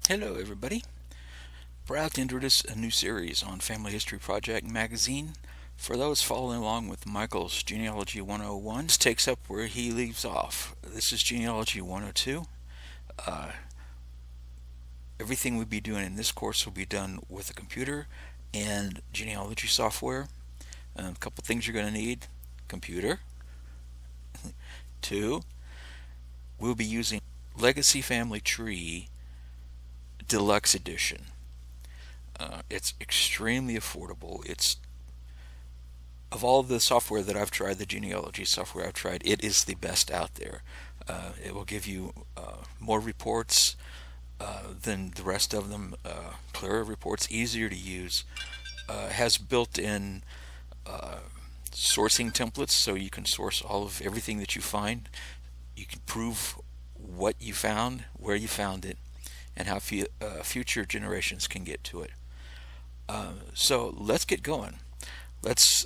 Hello everybody. Proud to introduce a new series on Family History Project magazine. For those following along with Michael's Genealogy 101, this takes up where he leaves off. This is Genealogy 102. Everything we'll be doing in this course will be done with a computer and genealogy software. A couple things you're going to need: computer. 2, we'll be using Legacy Family Tree Deluxe Edition. It's extremely affordable. It's of all the software that I've tried, the genealogy software I've tried, it is the best out there. It will give you more reports than the rest of them, clearer reports, easier to use. Has built-in sourcing templates, so you can source all of everything that you find. You can prove what you found, where you found it, and how future generations can get to it. So let's get going. Let's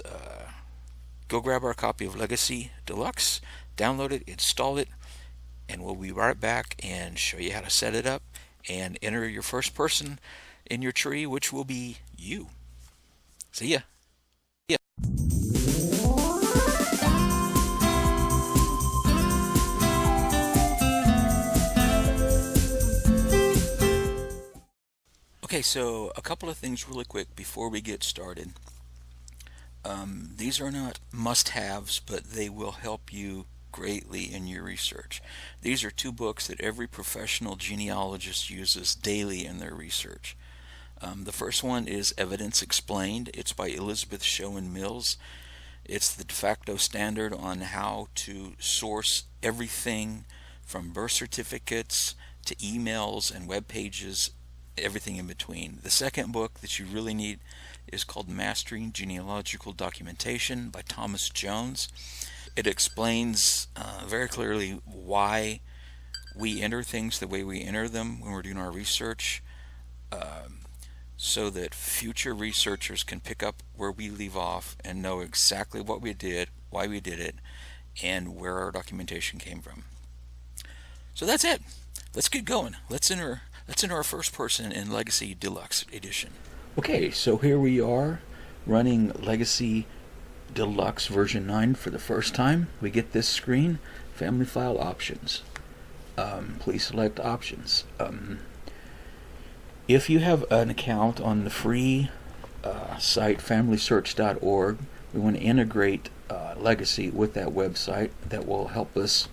go grab our copy of Legacy Deluxe, download it, install it, and we'll be right back and show you how to set it up and enter your first person in your tree, which will be you. See ya. Okay, so a couple of things really quick before we get started. These are not must-haves, but they will help you greatly in your research. These are 2 books that every professional genealogist uses daily in their research. The first one is Evidence Explained. It's by Elizabeth Showen Mills. It's the de facto standard on how to source everything from birth certificates to emails and web pages, everything in between. The second book that you really need is called Mastering Genealogical Documentation by Thomas Jones. It explains very clearly why we enter things the way we enter them when we're doing our research, so that future researchers can pick up where we leave off and know exactly what we did, why we did it, and where our documentation came from. So that's it. Let's get going. Let's enter our first person in Legacy Deluxe Edition. Okay, so here we are running Legacy Deluxe version 9 for the first time. We get this screen, Family File Options. Please select Options. If you have an account on the free site familysearch.org, we want to integrate Legacy with that website. That will help us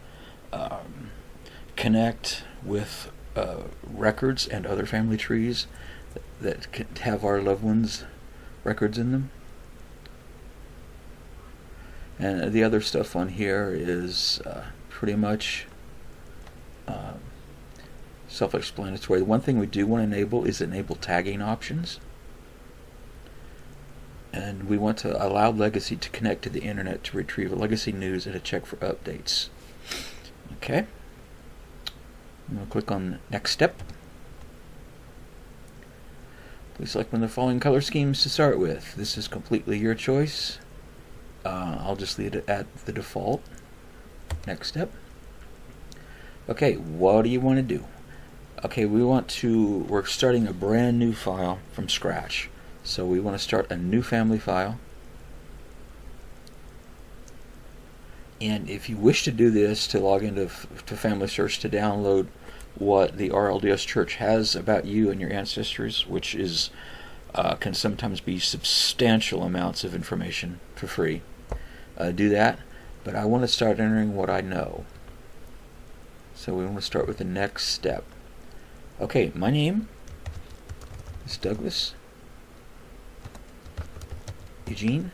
connect with records and other family trees that can have our loved ones' records in them. And the other stuff on here is pretty much self-explanatory. The one thing we do want to enable is enable tagging options. And we want to allow Legacy to connect to the internet to retrieve Legacy news and to check for updates. Okay. I'm going to click on Next Step. Please select one of the following color schemes to start with. This is completely your choice. I'll just leave it at the default. Next step. Okay, what do you want to do? Okay, we're starting a brand new file from scratch. So we want to start a new family file. And if you wish to do this, to log into Family Search to download what the RLDS Church has about you and your ancestors, which is can sometimes be substantial amounts of information for free, do that. But I want to start entering what I know. So we want to start with the next step. Okay, my name is Douglas Eugene.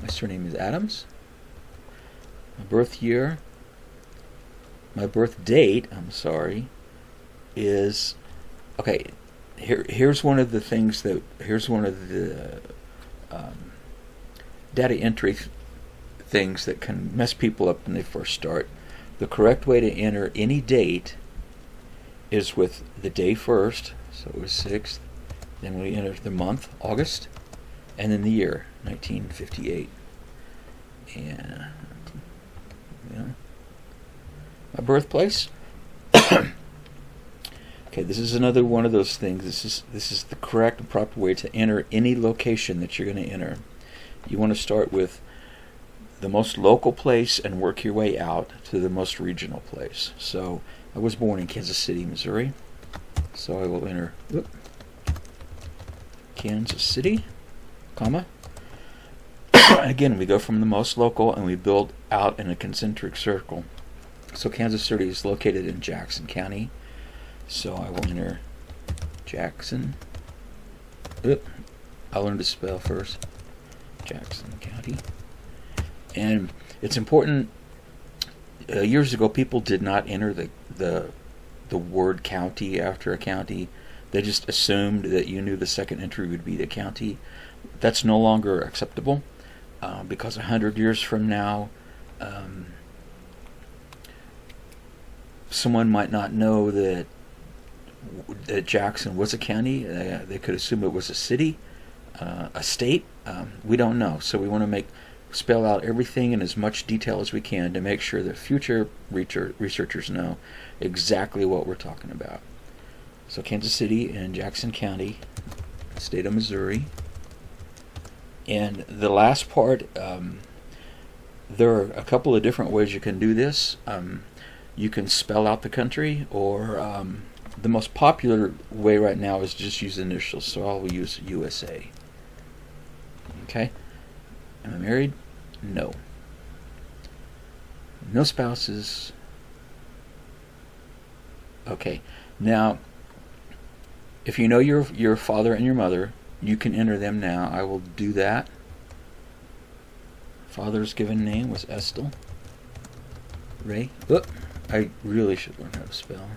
My surname is Adams. My birth year, my birth date, is, okay, here's one of the things that, here's one of the data entry things that can mess people up when they first start. The correct way to enter any date is with the day first, so it was 6th, then we enter the month, August, and then the year, 1958. And my birthplace, Okay, this is another one of those things. This is the correct and proper way to enter any location that you're going to enter. You want to start with the most local place and work your way out to the most regional place. So I was born in Kansas City, Missouri. So I will enter Kansas City, comma. Again, we go from the most local and we build out in a concentric circle. So Kansas City is located in Jackson County. So I will enter Jackson. I'll learn to spell first. Jackson County. And it's important. Years ago, people did not enter the word county after a county. They just assumed that you knew the second entry would be the county. That's no longer acceptable because 100 years from now, someone might not know that Jackson was a county. They could assume it was a city, a state. We don't know. So we want to spell out everything in as much detail as we can to make sure that future researchers know exactly what we're talking about. So Kansas City and Jackson County, state of Missouri. And the last part, there are a couple of different ways you can do this. You can spell out the country, or the most popular way right now is just use initials, so I will use USA. Okay? Am I married? No. No spouses. Okay. Now, if you know your father and your mother, you can enter them now. I will do that. Father's given name was Estel Ray. I really should learn how to spell.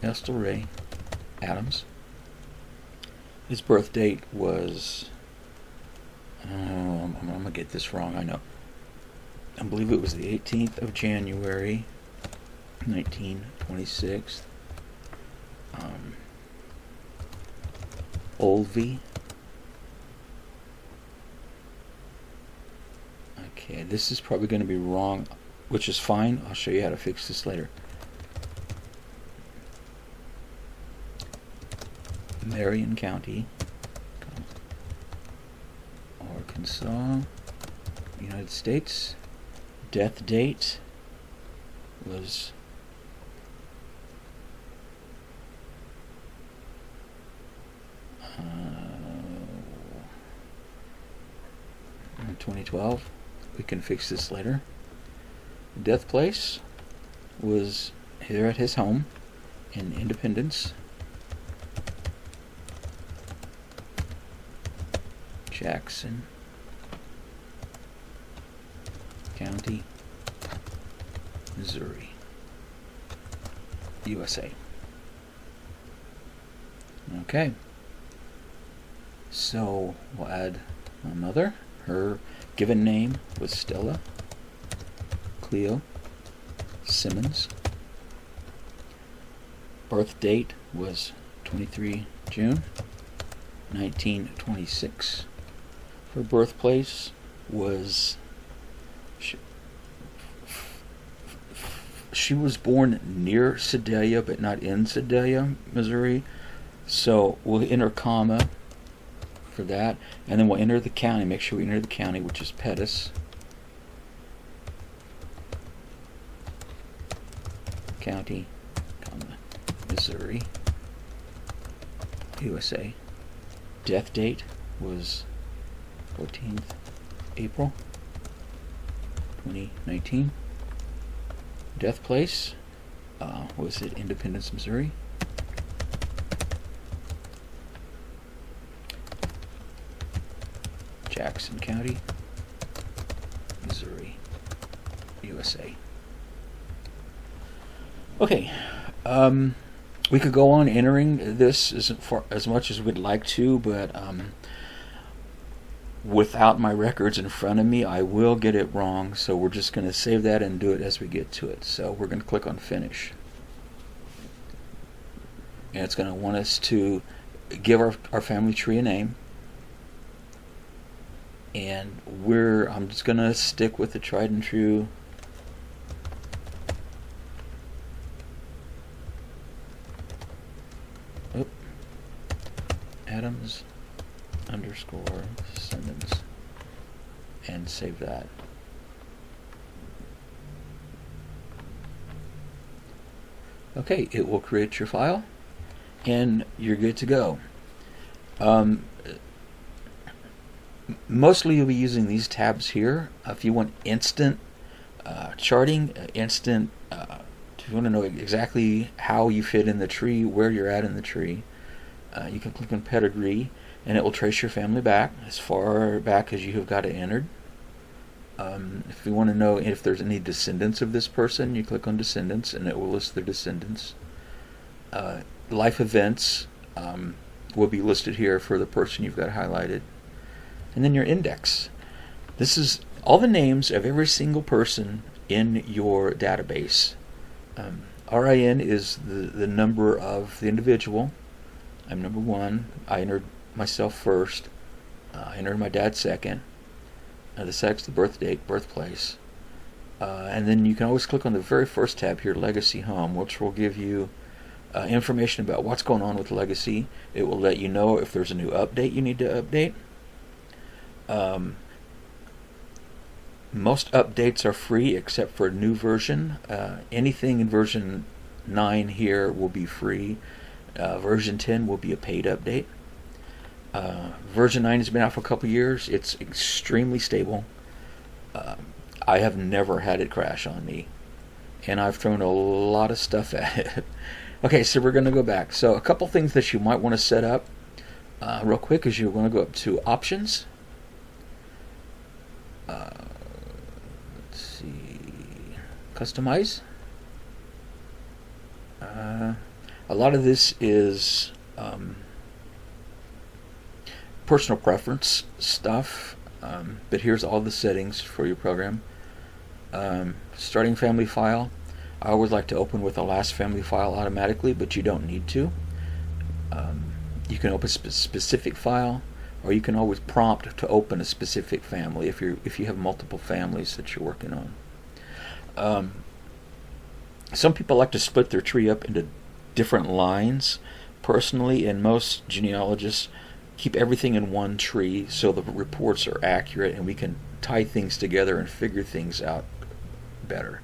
Estel Ray Adams. His birth date was... I'm going to get this wrong, I know. I believe it was the 18th of January, 1926. Olvie. Okay, this is probably going to be wrong, which is fine. I'll show you how to fix this later. Marion County, Arkansas, United States. Death date was 2012. We can fix this later. Death place was here at his home in Independence, Jackson County, Missouri, USA. Okay. So we'll add my mother. Her given name was Stella Cleo Simmons. Birth date was 23 June 1926. Her birthplace was... She was born near Sedalia, but not in Sedalia, Missouri. So we'll enter comma for that, and then we'll enter the county. Make sure we enter the county, which is Pettis County, comma, Missouri, USA. Death date was 14th April 2019. Death place was at Independence, Missouri. Jackson County, Missouri, USA. Okay, we could go on entering this as much as we'd like to, but without my records in front of me, I will get it wrong, so we're just going to save that and do it as we get to it. So we're going to click on Finish. And it's going to want us to give our family tree a name. And I'm just going to stick with the tried and true oop, Adams underscore descendants, and save that. Okay, it will create your file, and you're good to go. Mostly you'll be using these tabs here. If you want instant charting, instant, if you want to know exactly how you fit in the tree, where you're at in the tree, you can click on pedigree, and it will trace your family back as far back as you have got it entered. If you want to know if there's any descendants of this person, you click on descendants, and it will list their descendants. Life events will be listed here for the person you've got highlighted. And then your index. This is all the names of every single person in your database. RIN is the number of the individual. I'm number 1. I entered myself first. I entered my dad second. The sex, the birth date, birthplace. And then you can always click on the very first tab here, Legacy Home, which will give you information about what's going on with Legacy. It will let you know if there's a new update you need to update. Most updates are free except for a new version. Anything in version 9 here will be free. Version 10 will be a paid update. Version 9 has been out for a couple years. It's extremely stable. I have never had it crash on me, and I've thrown a lot of stuff at it. Okay, so we're going to go back. So a couple things that you might want to set up real quick is you're going to go up to Options. Let's see, Customize. A lot of this is personal preference stuff, but here's all the settings for your program. Starting family file. I always like to open with the last family file automatically, but you don't need to. You can open a specific file, or you can always prompt to open a specific family if you have multiple families that you're working on. Some people like to split their tree up into different lines. Personally, and most genealogists keep everything in one tree so the reports are accurate and we can tie things together and figure things out better.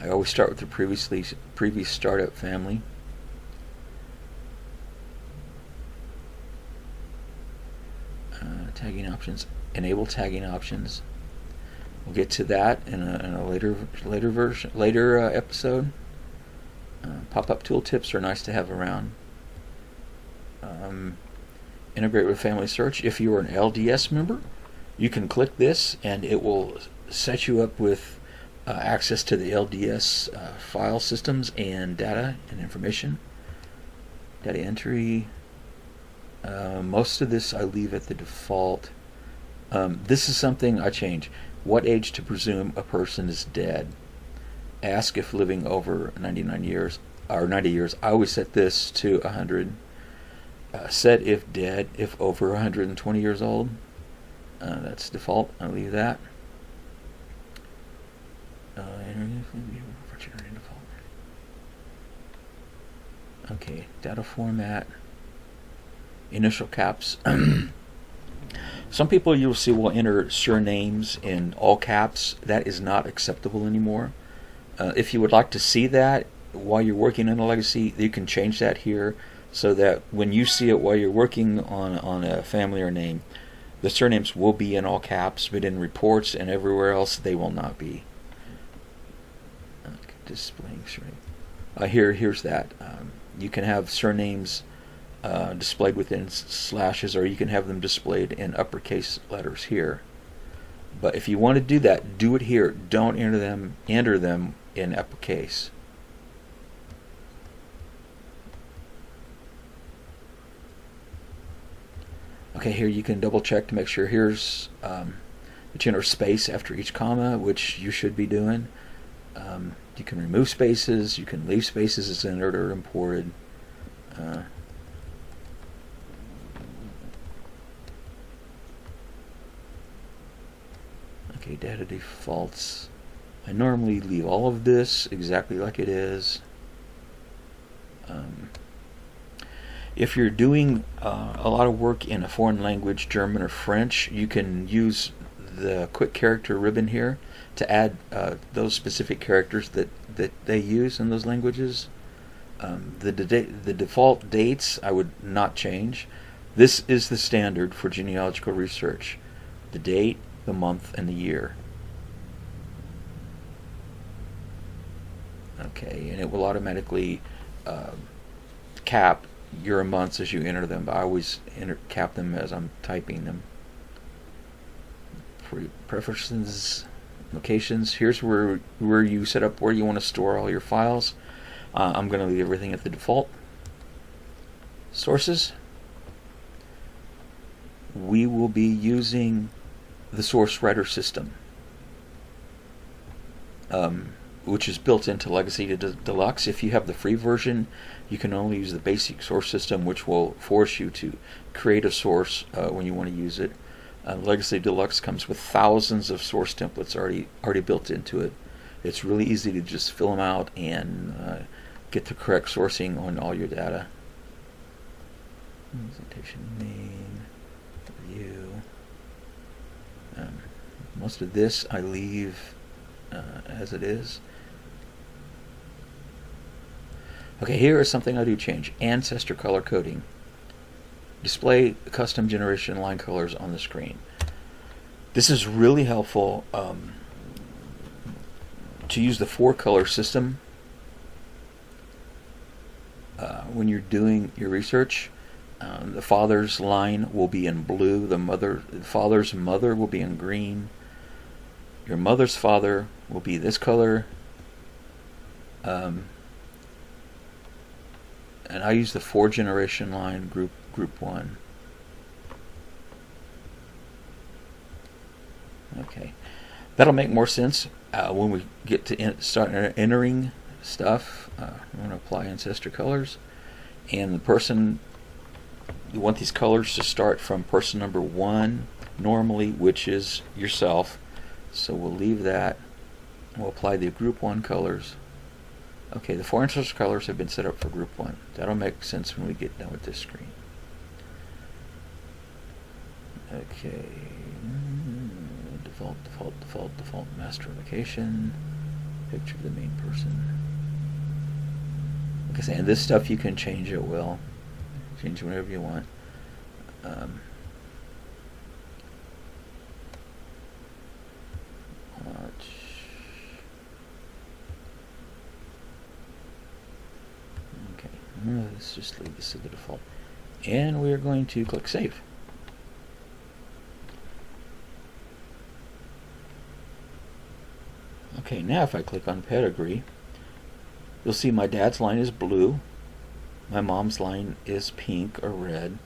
I always start with the previous startup family. Tagging options. Enable tagging options. We'll get to that in a later episode. Pop-up tooltips are nice to have around. Integrate with Family Search. If you are an LDS member, you can click this and it will set you up with access to the LDS file systems and data and information. Data entry. Most of this I leave at the default. This is something I change. What age to presume a person is dead. Ask if living over 99 years or 90 years. I always set this to 100. Set if dead, if over 120 years old. That's default. I'll leave that. Okay, data format. Initial caps. Some people you'll see will enter surnames in all caps. That is not acceptable anymore. If you would like to see that while you're working in a legacy, you can change that here so that when you see it while you're working on a family or name, the surnames will be in all caps, but in reports and everywhere else they will not be. Displaying surname. Here's that. You can have surnames displayed within slashes, or you can have them displayed in uppercase letters here. But if you want to do that, do it here. Don't enter them in uppercase. Okay, here you can double check to make sure. Here's that you enter space after each comma, which you should be doing. You can remove spaces. You can leave spaces as entered or imported. Okay, data defaults. I normally leave all of this exactly like it is. If you're doing a lot of work in a foreign language, German or French, you can use the quick character ribbon here to add those specific characters that they use in those languages. The default dates I would not change. This is the standard for genealogical research: the date, the month, and the year. Okay, and it will automatically cap your months as you enter them, but I always cap them as I'm typing them. Preferences, locations. Here's where you set up where you want to store all your files. I'm going to leave everything at the default. Sources. We will be using the source writer system, which is built into Legacy Deluxe. If you have the free version, you can only use the basic source system, which will force you to create a source when you want to use it. Legacy Deluxe comes with thousands of source templates already built into it. It's really easy to just fill them out and get the correct sourcing on all your data. Presentation name, review. Most of this I leave as it is. Okay, here is something I do change. Ancestor color coding. Display custom generation line colors on the screen. This is really helpful to use the 4-color system when you're doing your research. The father's line will be in blue. The father's mother will be in green. Your mother's father will be this color. And I use the 4-generation line, group 1. Okay, that'll make more sense when we get to start entering stuff. I'm going to apply ancestor colors, and the person, you want these colors to start from person number 1 normally, which is yourself. So we'll leave that. We'll apply the group 1 colors. Okay, the 4 ancestor colors have been set up for group 1. That'll make sense when we get done with this screen. Okay, default, master location, picture of the main person. Like I say, and this stuff you can change at will. Change whenever you want. Okay, let's just leave this at the default. And we are going to click Save. Okay, now if I click on Pedigree, you'll see my dad's line is blue. My mom's line is pink or red.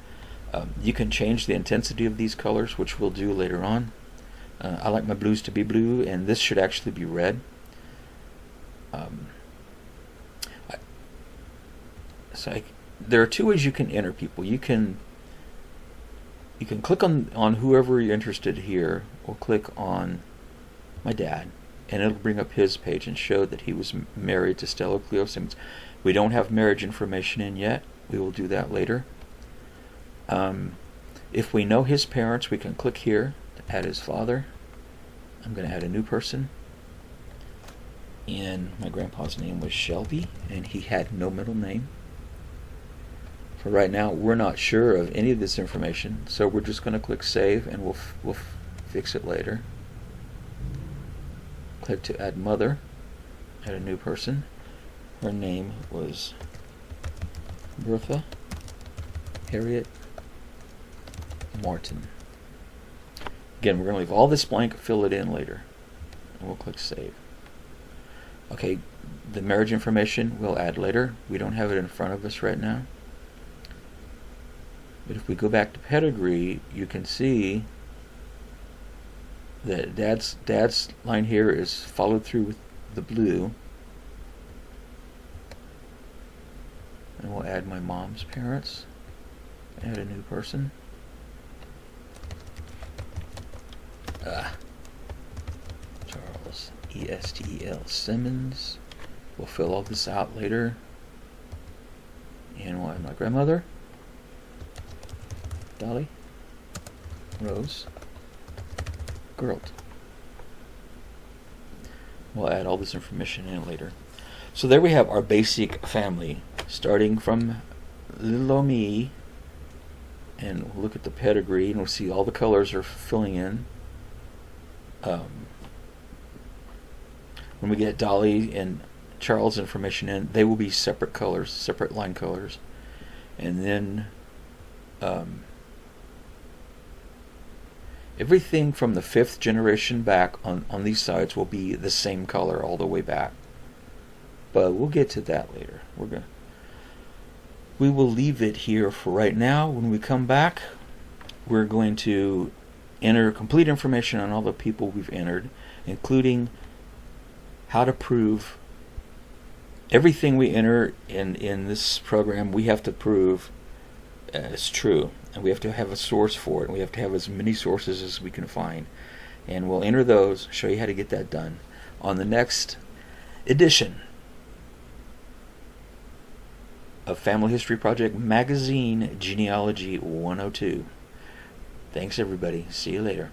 You can change the intensity of these colors, which we'll do later on. I like my blues to be blue, and this should actually be red. There are 2 ways you can enter people. You can click on whoever you're interested here, or click on my dad, and it'll bring up his page and show that he was married to Stella Cleo Simmons. We don't have marriage information in yet. We will do that later. If we know his parents, we can click here to add his father. I'm going to add a new person. And my grandpa's name was Shelby, and he had no middle name. For right now, we're not sure of any of this information, so we're just going to click Save, and we'll fix it later. Click to add mother, add a new person. Her name was Bertha Harriet Martin. Again, we're going to leave all this blank, fill it in later, and we'll click Save. Okay, the marriage information we'll add later. We don't have it in front of us right now. But if we go back to Pedigree, you can see that dad's line here is followed through with the blue. And we'll add my mom's parents. Add a new person. Charles E.S.T.E.L. Simmons. We'll fill all this out later. And we'll add my grandmother. Dolly, Rose, Geralt. We'll add all this information in later. So there we have our basic family, starting from little me, and we'll look at the pedigree, and we'll see all the colors are filling in. When we get Dolly and Charles information in, they will be separate colors, separate line colors. And then everything from the 5th generation back on these sides will be the same color all the way back. But we'll get to that later. We will leave it here for right now. When we come back, we're going to enter complete information on all the people we've entered, including how to prove everything we enter in this program. We have to prove it's true, and we have to have a source for it, and we have to have as many sources as we can find. And we'll enter those, show you how to get that done on the next edition of Family History Project Magazine Genealogy 102. Thanks everybody. See you later.